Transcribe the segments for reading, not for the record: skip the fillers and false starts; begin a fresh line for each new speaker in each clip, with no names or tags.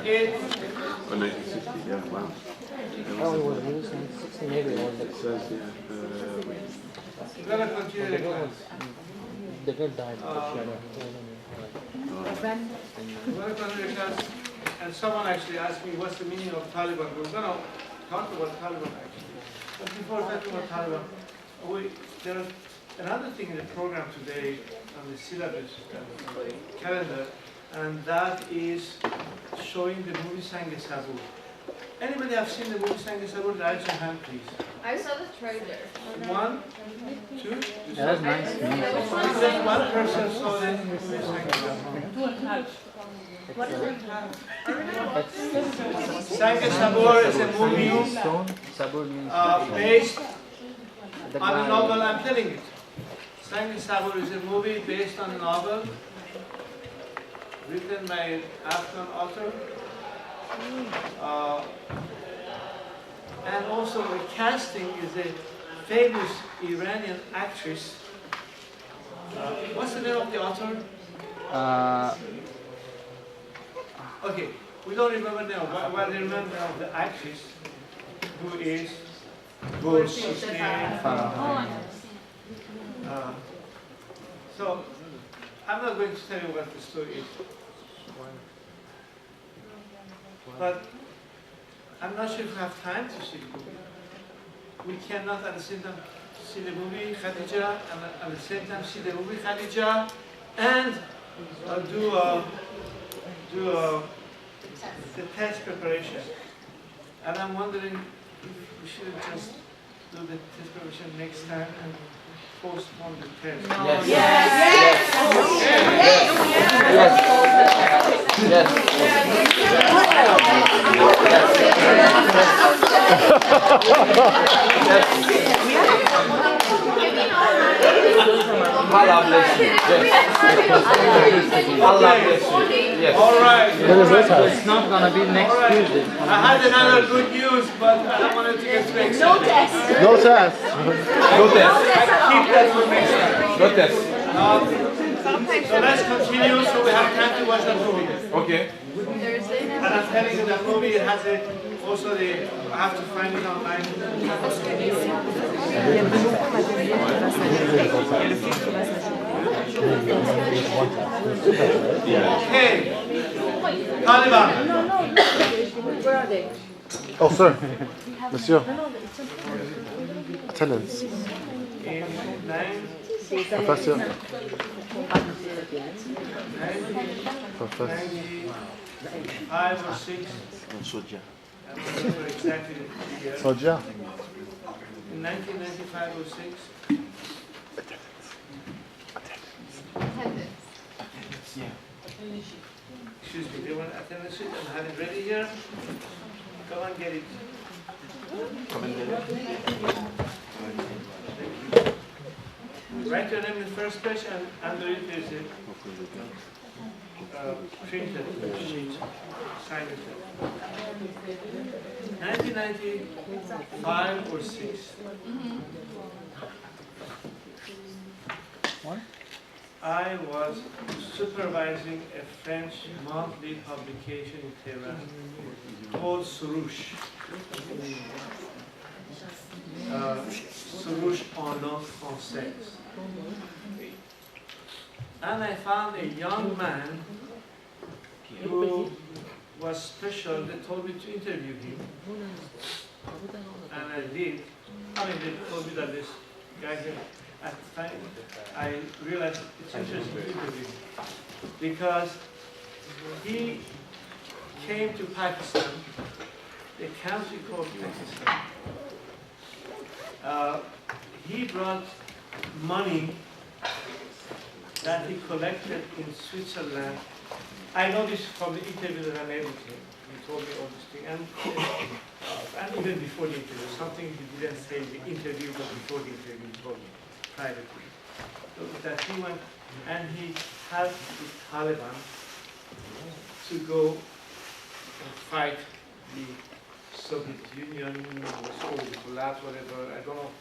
It,
Oh, 1960, yeah, wow.
Oh, it was released in 1681.
It says, yeah,
we're going to continue the class.
The girl died.
We're going to continue the class, and someone actually asked me what's the meaning of Taliban. We're going to talk about Taliban actually. But before talking about Taliban, there's another thing in the program today on the syllabus calendar, and that is showing the movie Sang-e Sabur. Anybody have seen the movie Sang-e Sabur? Raise your hand, please.
I saw the trailer.
1, 2.
That was nice.
Just one person saw the movie Sang-e Sabur.
What is it?
Sang-e Sabur is a movie
Sabur means
based
the
on a
guy.
novel. I'm telling you. Sang-e Sabur is a movie based on a novel written by an Afghan author. And also the casting is a famous Iranian actress. What's the name of the author? Okay, we don't remember now, but we remember of the actress who is good. So I'm not going to tell you what the story is. But I'm not sure if we have time to see the movie. We cannot at the same time see the movie Khadija and at the same time see the movie Khadija and do the test preparation. And I'm wondering if we should just do the test preparation next time and postpone the test.
Yes.
Allah bless you. Allah bless you. Yes.
All right.
It's not gonna be next Tuesday.
I had another good news, but I don't want to get too excited.
No test.
No test.
No test.
Keep that for next time.
No test.
So let's continue so we have time to watch the movie.
Okay.
And I'm telling you that movie has also I have to find it online. Okay. Taliban.
Where are they?
Oh, sir. Monsieur. Attendance.
In 9,
Professor.
95 or 6. I'm not sure exactly the year.
Soldier.
In 1995 or 6.
Attendance.
Excuse me, they want attendance sheet and have it ready here. Come and get it. Write your name in the first page and under it there's a printed sheet. Sign it. 1995 or 6. I was supervising a French monthly publication in Tehran called Surush. Surush en langue française. And I found a young man who was special. They told me to interview him. And I did. I mean, they told me that this guy here, at the time, I realized it's interesting to interview him because he came to Pakistan, a country called Pakistan. He brought money that he collected in Switzerland. I know this from the interview that I made with him. He told me all this thing. And even before the interview, something he didn't say in the interview, but before the interview he told me privately. So that he went and he helped the Taliban to go and fight the Soviet Union, or the collapse, whatever, I don't know.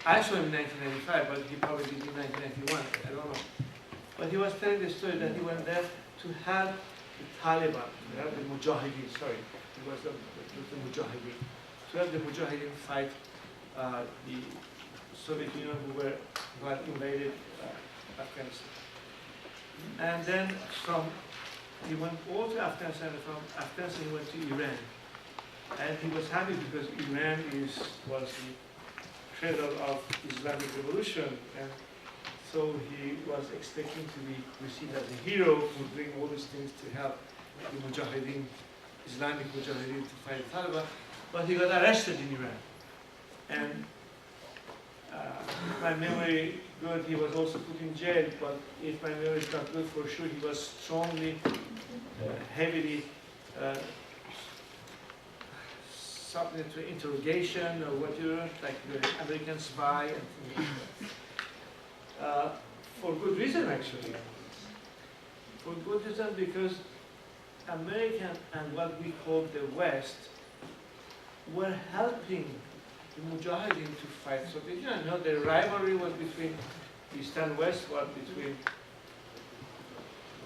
I saw him in 1995, but he probably did in 1991, I don't know. But he was telling the story that he went there to help the Taliban, to have the Mujahideen, sorry, it was the Mujahideen, to have the Mujahideen fight the Soviet Union who had invaded Afghanistan. And then he went all to Afghanistan, and from Afghanistan he went to Iran. And he was happy because Iran was the cradle of Islamic revolution, and so he was expecting to be received as a hero who would bring all these things to help the Mujahideen, Islamic Mujahideen to fight the Taliban. But he got arrested in Iran. And if my memory good, he was also put in jail, but if my memory is not good, for sure he was strongly, heavily subject to interrogation or whatever, like the American spy and things like that. For good reason, actually. For good reason, because American and what we call the West were helping the Mujahideen to fight Soviet Union. You know, the rivalry was between East and West, was between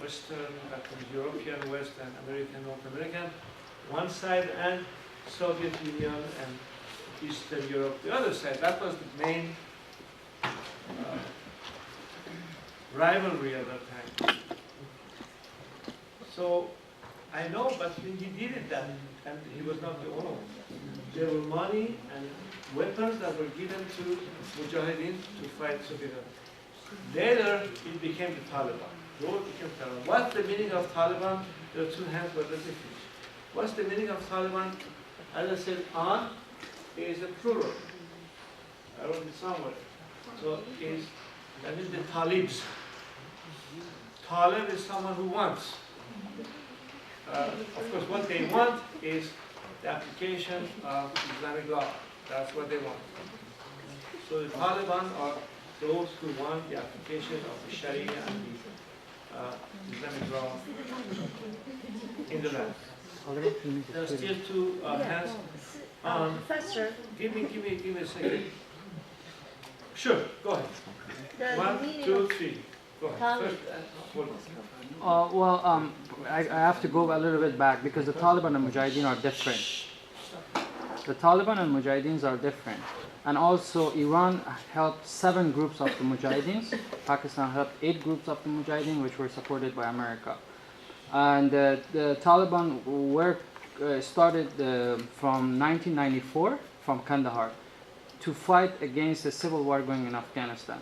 Western, European West and American, North American, one side, and Soviet Union and Eastern Europe, the other side. That was the main rivalry at that time. So I know, but he did it then, and he was not the only one. There were money and weapons that were given to Mujahideen to fight Soviet Union. Later, it became the Taliban. Those became Taliban. What's the meaning of Taliban? There are two hands, but let me finish. What's the meaning of Taliban? As I said, an is a plural. I wrote it somewhere. So that means the talibs. Talib is someone who wants. Of course, what they want is the application of Islamic law. That's what they want. So the Taliban are those who want the application of the Sharia and the Islamic law in the land. There are still two hands.
Professor,
Give me a second. Sure, go ahead.
the
1,
meaning
2,
of
3. Go ahead.
Talib.
First,
I have to go a little bit back because the Taliban and Mujahideen are different. The Taliban and Mujahideens are different. And also Iran helped 7 groups of the Mujahideens. Pakistan helped 8 groups of the Mujahideen, which were supported by America. And the Taliban were started from 1994 from Kandahar to fight against the civil war going in Afghanistan.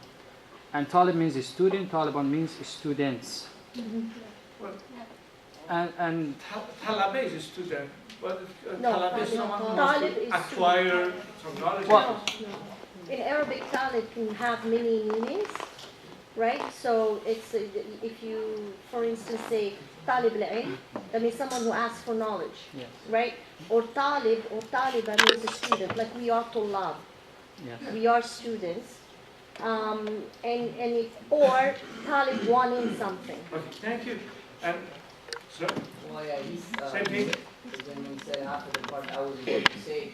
And Talib means student, Taliban means students. And
Talib is a student, but
No,
Talib is someone who
Talib
wants
is
to acquire some knowledge.
Well,
no. In Arabic, talib can have many meanings, right? So it's if you, for instance, say talib al-ilm, that means someone who asks for knowledge,
yes,
right? Or talib or taliba means a student, like we are tullab,
yes.
we are students, or talib wanting something.
Okay, thank you. And sir,
Well, yeah, he's,
same thing.
when he said half of the part I was about to say.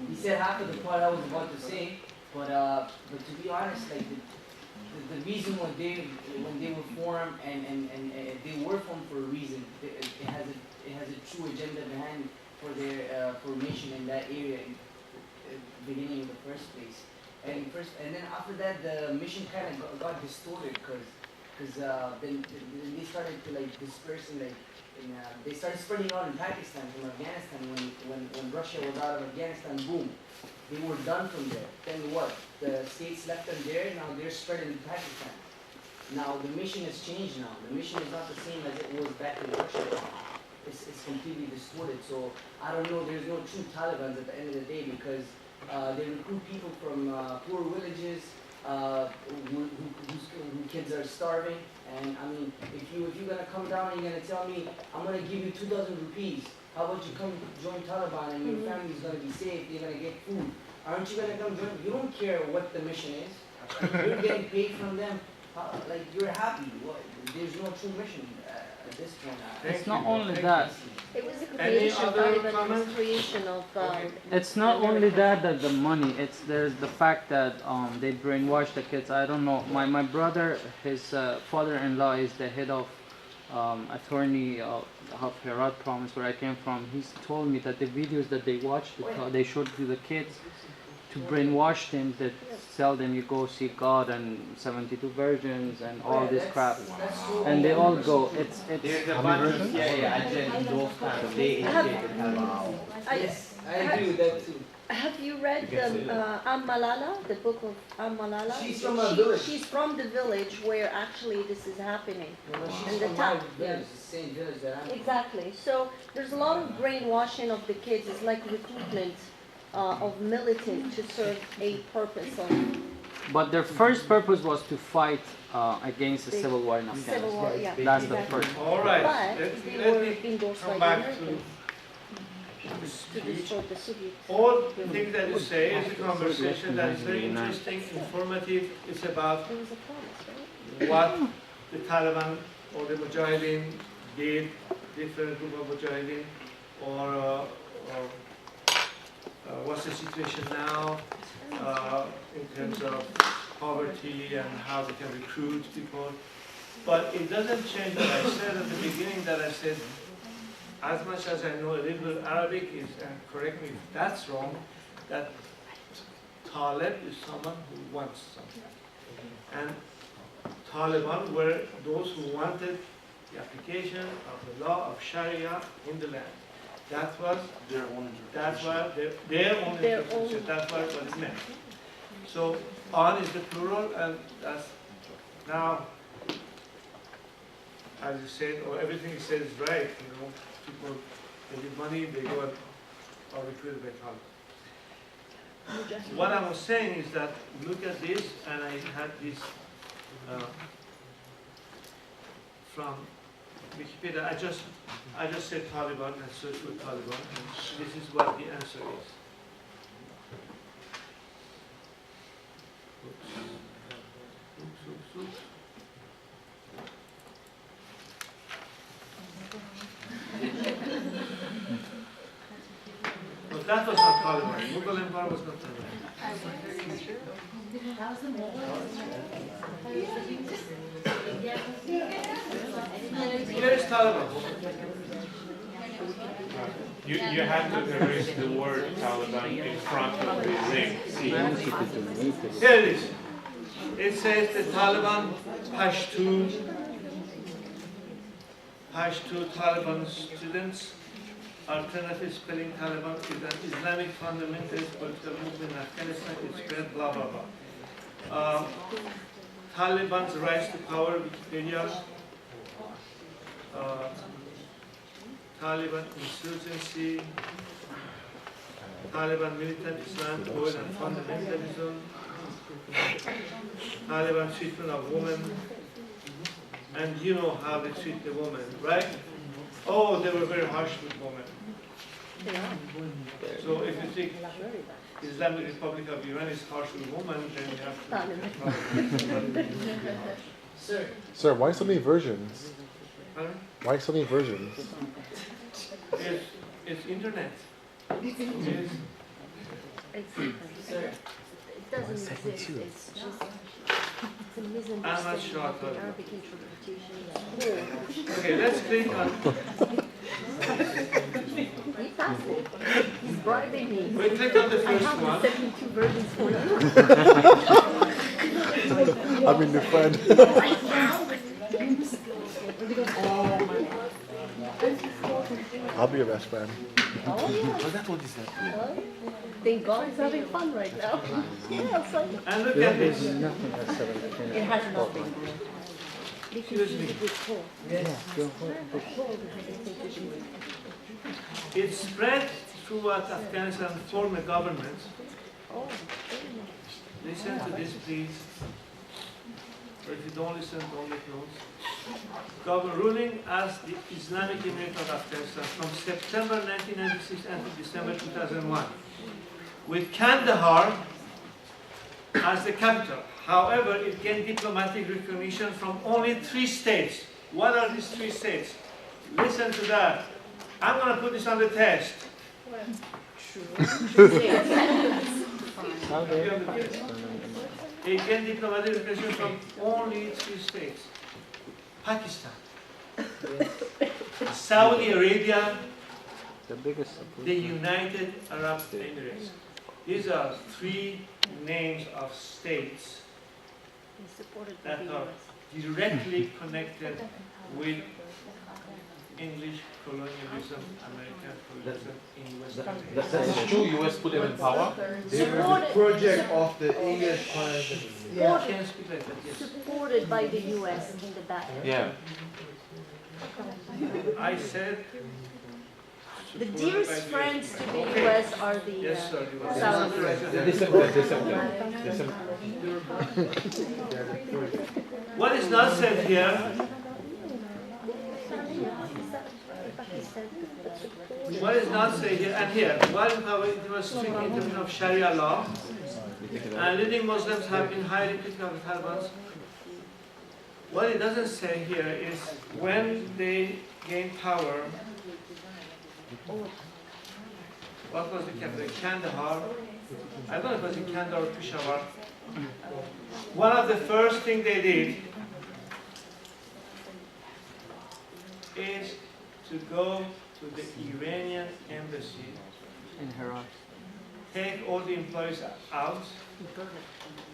He said half of the part I was about to say, but to be honest, like the reason when they were formed and they were formed for a reason. It has a true agenda behind for their formation in that area in the beginning in the first place. And then after that, the mission kind of got distorted because then they started to like disperse and like. They started spreading out in Pakistan from Afghanistan when Russia was out of Afghanistan, boom. They were done from there. Then what? The states left them there, now they're spreading in Pakistan. Now the mission has changed now. The mission is not the same as it was back in Russia. It's completely distorted. So I don't know, there's no true Taliban at the end of the day because they recruit people from poor villages whose kids are starving. And I mean, if you're gonna come down and you're gonna tell me I'm gonna give you 2,000 rupees, how about you come join Taliban and your family's gonna be safe, you're gonna get food. Aren't you gonna come join? You don't care what the mission is. You're getting paid from them. Like you're happy. What? There's no true mission at this point.
It's not only that.
It was the
Any
creation,
other
Taliban was
comments?
the creation of.
It's not only that the money. There's the fact that they brainwash the kids. I don't know. My brother, his father-in-law is the head of attorney of Herat province where I came from, he's told me that the videos that they watch, they showed to the kids to brainwash them, that tell them you go see God and 72 virgins and all this crap, and they all go. It's
There's a bunch of agents, those kind of, they initiated Taliban.
Yes, I agree with that too.
Have you read Malala, the book of Malala?
She's from a village.
She's from the village where actually this is happening.
She's
And the
from
town,
my village, the same village that I'm from.
Exactly. So there's a lot of brainwashing of the kids. It's like recruitment of militants to serve a purpose of
but their first purpose was to fight against the
The
civil war in
civil
Afghanistan.
war. Yeah,
That's the
exactly.
first.
All right,
But they were
let me
endorsed by
come
the
back to
Americans to destroy the Soviets.
all the things that you say is a conversation that is very interesting, informative. It's about
There was a promise, right?
what the Taliban or the Mujahideen did, different group of Mujahideen, or what's the situation now in terms of poverty and how we can recruit people. But it doesn't change what I said at the beginning, that I said, as much as I know a little bit Arabic, is, and correct me if that's wrong, that Talib is someone who wants something. And Taliban were those who wanted the application of the law of Sharia in the land. That was their own interpretation. That's what it meant. So on is the plural, and that's now, as you said, or everything you said is right. You know, people, they give money, they go and are recruited by Taliban. What I was saying is that look at this, and I had this from Wikipedia. I just said Taliban and searched for Taliban, and this is what the answer is. Oops. But that was not Taliban. Mughal Empire was not Taliban. Here is Taliban.
You have to erase the word Taliban in front of the ring. See?
Here it is. It says the Taliban, Pashto Taliban students. Alternative spelling Taliban is an Islamic fundamentalist political movement in Afghanistan. It spread blah blah blah. Taliban's rise to power, Wikipedia. Taliban insurgency. Taliban militant Islam, oil and fundamentalism. Taliban treatment of women. And you know how they treat the woman, right? Oh, they were very harsh with women. So if you think Islamic Republic of Iran is harsh with women, then you have to.
Sir, why so many versions?
Pardon?
Why so many versions?
It's internet.
It doesn't exist. It's just it's a misunderstanding
I'm not sure
of the
about
Arabic interpretation.
Okay, let's click on.
He passed it. He's bribing me.
We click on the
I
first
have the
one.
72 versions for you.
I'm your new friend.
Right now.
I'll be your best friend.
Oh, yeah. Thank God he's having fun right now. Yeah, it's like,
And look at this.
it has nothing. Because he's a good call.
It spread throughout Afghanistan, formed a government.
Oh,
Listen to this, please. Or if you don't listen, don't make notes. Ruling as the Islamic Emirate of Afghanistan from September 1996 until December 2001, with Kandahar as the capital. However, it gained diplomatic recognition from only 3 states. What are these 3 states? Listen to that. I'm going to put this on the test. It gained diplomatic recognition from only 3 states. Pakistan, Saudi Arabia,
The biggest
the United Arab Emirates. These are three names of states
Supported by
that
the
are
US.
directly connected with English colonialism, American colonialism in West Africa.
That's true. US put them in power.
They were the project of the English colonization.
You can't speak like that, yes.
Supported by the US in the back.
Yeah.
I said.
The
supported
dearest
by the
friends to the
Okay.
US are the
Yes, sir. You are.
Saudi.
What is not said here, what is not said here, and here, while it was strict in terms of Sharia law, and leading Muslims have been highly critical of the Taliban, what it doesn't say here is when they gained power, what was the capital? Kandahar. I don't know if it was in Kandahar or Peshawar. One of the first things they did is to go to the Iranian embassy,
in Herat.
take all the employees out,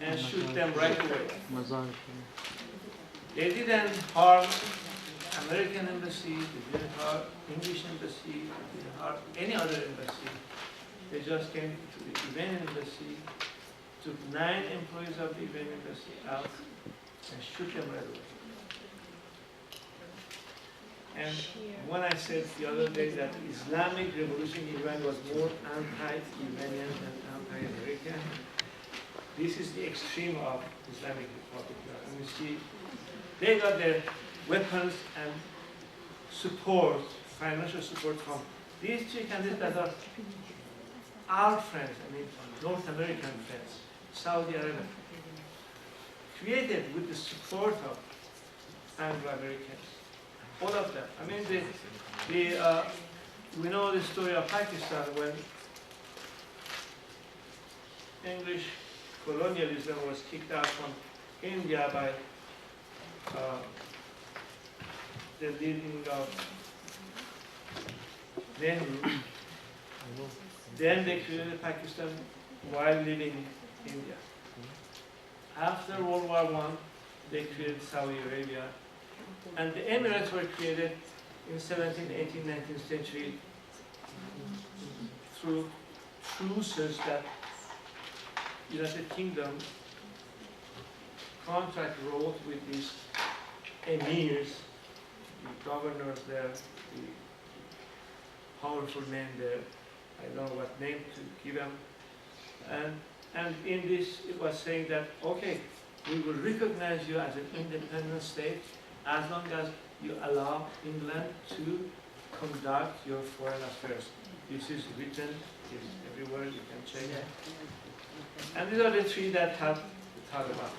and shoot them right away.
Mazar.
They didn't harm American embassy, they didn't harm English embassy, they didn't harm any other embassy. They just came to the Iranian embassy, took 9 employees of the Iranian embassy out, and shoot them right away. And when I said the other day that the Islamic revolution in Iran was more anti-Iranian than anti-American, this is the extreme of Islamic Republic. And you see, they got their weapons and support, financial support from these 3 countries that are our friends, I mean North American friends, Saudi Arabia, created with the support of Anglo-Americans, all of them. I mean, we know the story of Pakistan when English colonialism was kicked out from India by the leading of Nehru. Then they created Pakistan while living in India. After World War I, they created Saudi Arabia. And the Emirates were created in 17th, 18th, 19th century through truces that United Kingdom contract wrote with these emirs, the governors there, the powerful men there. I don't know what name to give them. And in this, it was saying that, okay, we will recognize you as an independent state as long as you allow England to conduct your foreign affairs. This is written, is everywhere, you can check it. And these are the 3 that have the Taliban.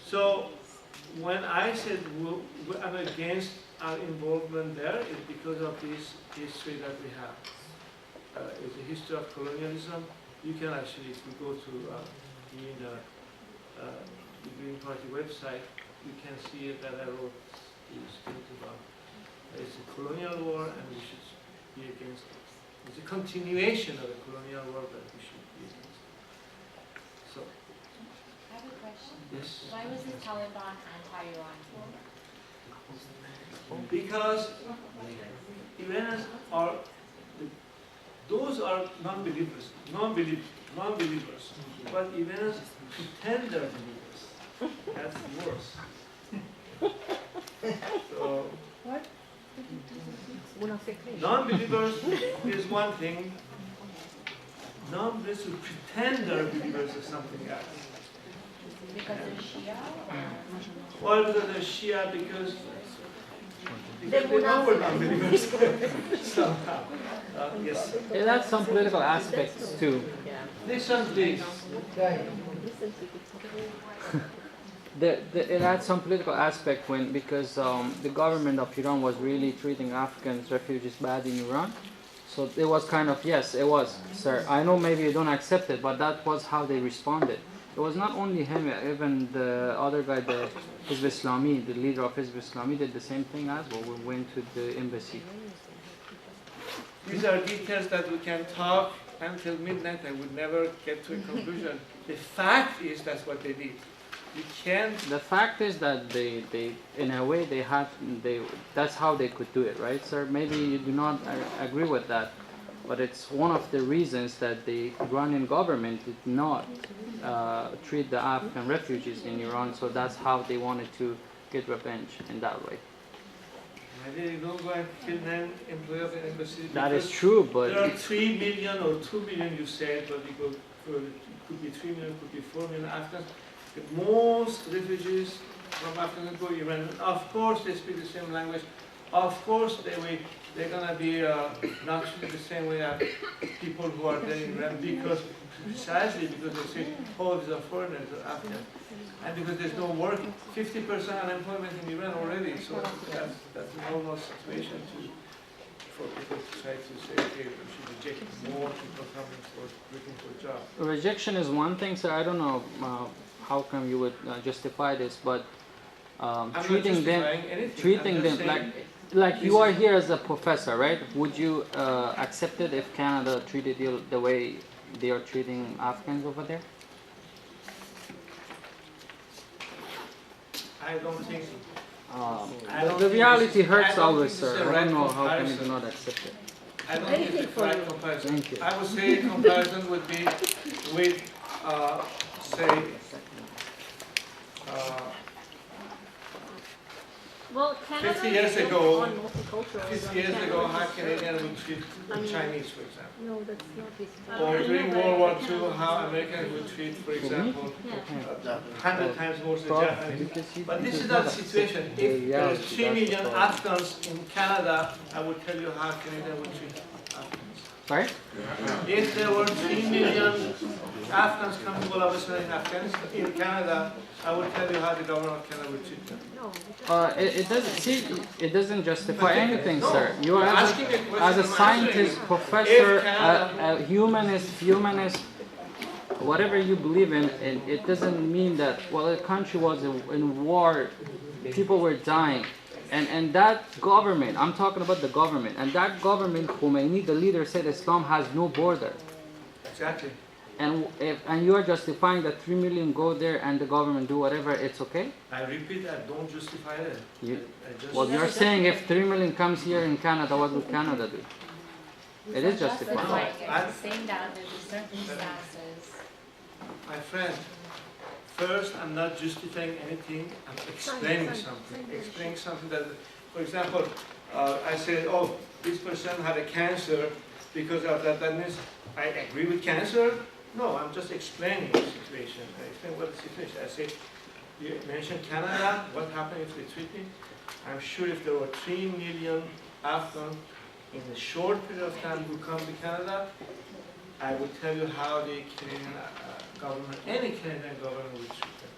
So when I said I'm against our involvement there, it's because of this history that we have. It's a history of colonialism. You can actually, if you go to the Green Party website, you can see that I wrote this thing about it's a colonial war and we should be against it. It's a continuation of the colonial war that we should be against. So,
I have a question.
yes.
Why was the Taliban anti-Iran?
Because Iranians are, those are non-believers, but Iranians pretend they're believers. That's worse. So, non-believers is one thing. Non-believers who pretend they're believers is something else.
Because they're Shia?
Or because they're Shia, because
They're
they know we're non-believers somehow. Yes.
It has some political aspects too.
Listen, please.
It had some political aspect because the government of Iran was really treating Africans refugees bad in Iran. So it was kind of, yes, it was, sir. I know maybe you don't accept it, but that was how they responded. It was not only him, even the other guy, the Hizb Islami, the leader of Hizb Islami, did the same thing as well. We went to the embassy.
These are details that we can talk until midnight. I would never get to a conclusion. The fact is that's what they did. You can't.
The fact is that they in a way, that's how they could do it, right, sir? Maybe you do not agree with that, but it's one of the reasons that the Iranian government did not treat the Afghan refugees in Iran, so that's how they wanted to get revenge in that way.
Maybe you don't go and kill an employee of an embassy.
That is true, but
there are 3 million or 2 million, you said, but it could be 3 million, could be 4 million Afghans. Most refugees from Afghanistan go to Iran. Of course, they speak the same language. Of course, they're going to be not treated the same way as people who are there in Iran, because precisely because they say, oh, these are foreigners, they're Afghans. And because there's no work, 50% unemployment in Iran already. So that's a normal situation for people to try to say, okay, we should reject more people coming for looking for a job.
rejection is one thing, sir. I don't know how come you would justify this, but treating them like you are here as a professor, right? Would you accept it if Canada treated you the way they are treating Afghans over there?
I don't think.
The reality hurts always, sir. I don't know how can you do not accept it.
I don't think it's the right comparison.
Thank you.
I would say comparison would be with, say,
Well, Canada
50 years
is built
ago,
on multicultural.
50 years ago, how Canadian would treat Chinese, for example.
No, that's not this.
Or during World War II, how Americans would treat, for example, 100 times more the Japanese. But this is not the situation. If there is 3 million Afghans in Canada, I would tell you how Canadian would treat Afghans.
Sorry?
If there were 3 million Afghans coming all of a sudden in Afghanistan, in Canada, I would tell you how the government of Canada would treat them.
It doesn't justify anything,
No.
sir. You are
Asking a question,
as a
I'm
scientist,
answering it.
professor,
If Canada-
a humanist, whatever you believe in, and it doesn't mean that, well, the country was in war, people were dying. And that government, I'm talking about the government, and that government, Khomeini, the leader, said Islam has no border.
Exactly.
And you are justifying that 3 million go there and the government do whatever, it's okay?
I repeat, I don't justify it.
Well, you're saying if 3 million comes here in Canada, what would Canada do? It is justified.
I'm saying that under the circumstances.
My friend, first, I'm not justifying anything, I'm explaining something. Explaining something that, for example, I said, oh, this person had a cancer because of that. That means I agree with cancer? No, I'm just explaining the situation. I explain what the situation. I say, you mentioned Canada, what happened if they treat me? I'm sure if there were 3 million Afghans in a short period of time who come to Canada, I would tell you how the Canadian government, any Canadian government would treat them.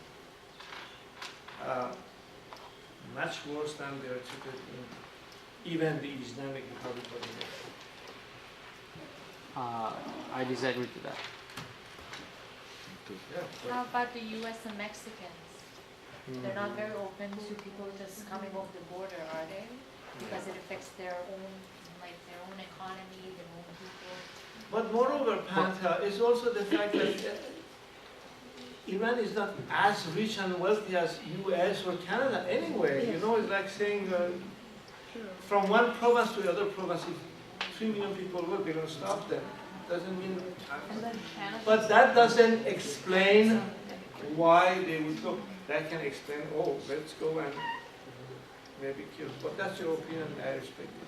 Much worse than they are treated in even the Islamic Republic of Iran.
I disagree to that.
Yeah,
How about the US and Mexicans? They're not very open to people just coming over the border, are they? Because it affects their own economy, their own people.
but moreover, Panta, is also the fact that Iran is not as rich and wealthy as US or Canada anyway. You know, it's like saying from one province to the other province, if 3 million people work, they're going to stop them. Doesn't mean, but that doesn't explain why they would go. That can explain, oh, let's go and maybe kill. But that's your opinion, I respect it.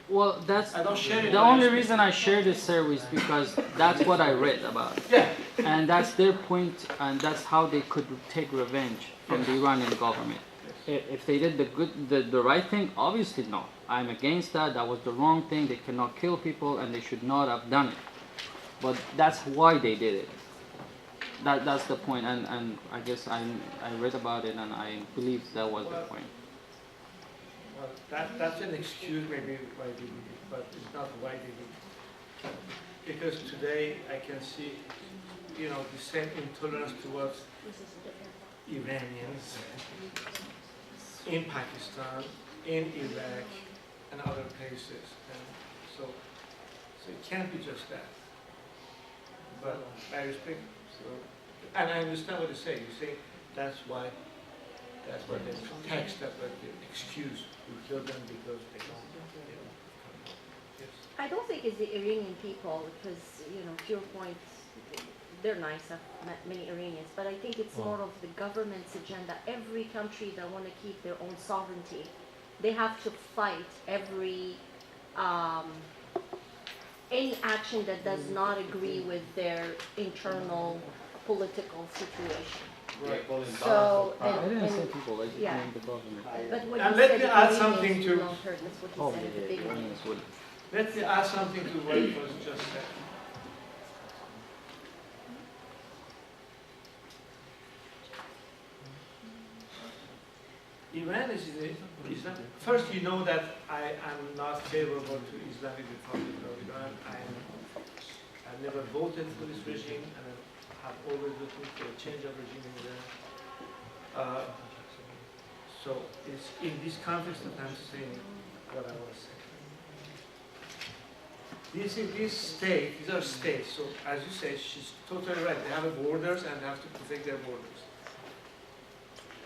Well, that's
I don't share it.
the only reason I share this service because that's what I read about.
Yeah.
And that's their point, and that's how they could take revenge from the Iranian government. If they did the right thing, obviously no. I'm against that. That was the wrong thing. They cannot kill people, and they should not have done it. But that's why they did it. That's the point, and I guess I read about it, and I believe that was the point.
Well, that's an excuse maybe why they did it, but it's not why they did it. Because today I can see the same intolerance towards Iranians in Pakistan, in Iraq, and other places. And so it can't be just that. But I respect, and I understand what you say. You say that's why they text, that's why they excuse. We kill them because they don't. Yes.
I don't think it's the Iranian people, because, to your point, they're nice, I've met many Iranians, but I think it's more of the government's agenda. Every country that want to keep their own sovereignty, they have to fight any action that does not agree with their internal political situation.
Right.
So,
I didn't say
and
people, I just
yeah.
named the government.
but what
And
you
let
said,
me add
Iranians
something
do
to-
not hurt, that's what
Oh,
you said at the
yeah,
beginning.
Iranians would.
Let me add something to what was just said. Iran is Islam. First, you know that I am not favorable to Islamic Republic of Iran. I never voted for this regime, and I have always looking for a change of regime in Iran. So it's in this context that I'm saying what I was saying. This state, these are states, so as you say, she's totally right. They have borders and they have to protect their borders.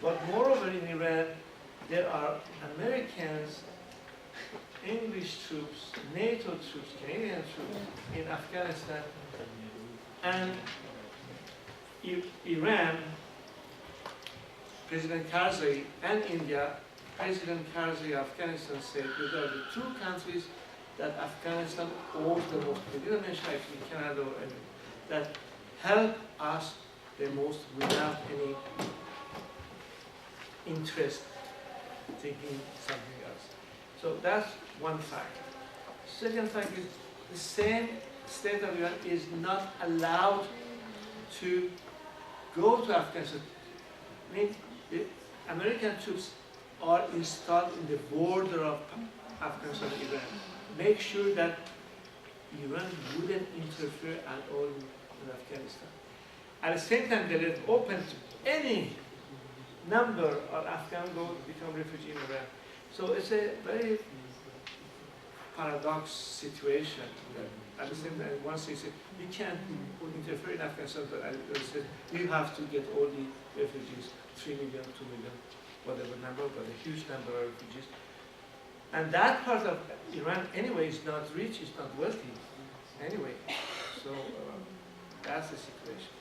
But moreover, in Iran, there are Americans, English troops, NATO troops, Canadian troops in Afghanistan, and Iran, President Karzai, and India, President Karzai of Afghanistan said these are the two countries that Afghanistan owes the most. They didn't mention actually Canada or anything. That help us the most without any interest thinking something else. So that's one fact. Second fact is the same state of Iran is not allowed to go to Afghanistan. I mean, the American troops are installed in the border of Afghanistan and Iran. Make sure that Iran wouldn't interfere at all with Afghanistan. At the same time, they left open to any number of Afghans go become refugees in Iran. So it's a very paradox situation. At the same time, once they say you can't interfere in Afghanistan, but they said you have to get all the refugees, 3 million, 2 million, whatever number, but a huge number of refugees. And that part of Iran anyway is not rich, it's not wealthy anyway. So that's the situation.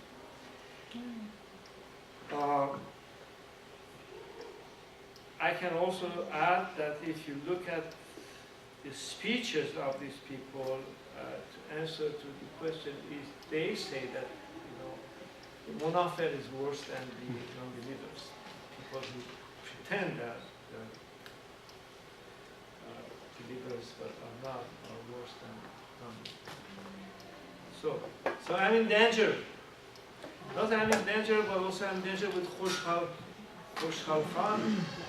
I can also add that if you look at the speeches of these people, to answer to the question, is they say that the Monafer is worse than the non-believers. People who pretend that believers but are not, are worse than non-believers. So I'm in danger. Not I'm in danger, but also I'm in danger with Khoshkhal Khan,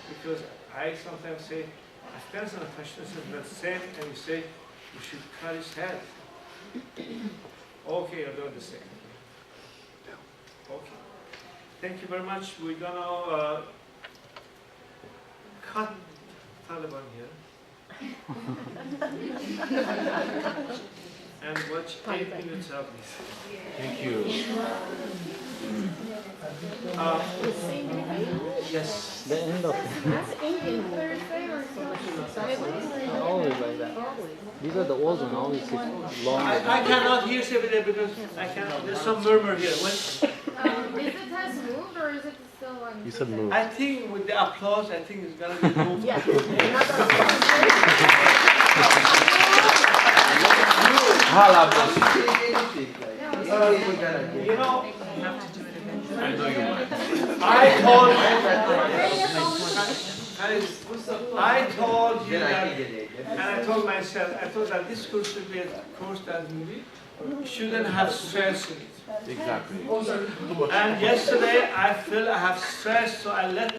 because I sometimes say, Afghanistan and Pakistan are the same, and you say, you should cut his head. Okay, you're doing the same. Okay. Thank you very much. We're gonna cut Taliban here. And watch 8 minutes of this.
Thank you.
Yes.
The end of it.
That's Indian Thursday or
Always like that. These are the old ones, always sit long.
I cannot hear every day because I cannot, there's some murmur here. When,
Is it has moved or is it still on?
You said move.
I think with the applause, I think it's gonna be moved.
Yeah.
You know,
I know you might.
I told you that, and I told myself, I thought that this course should be a course that shouldn't have stress in it.
Exactly.
And yesterday I feel I have stress, so I let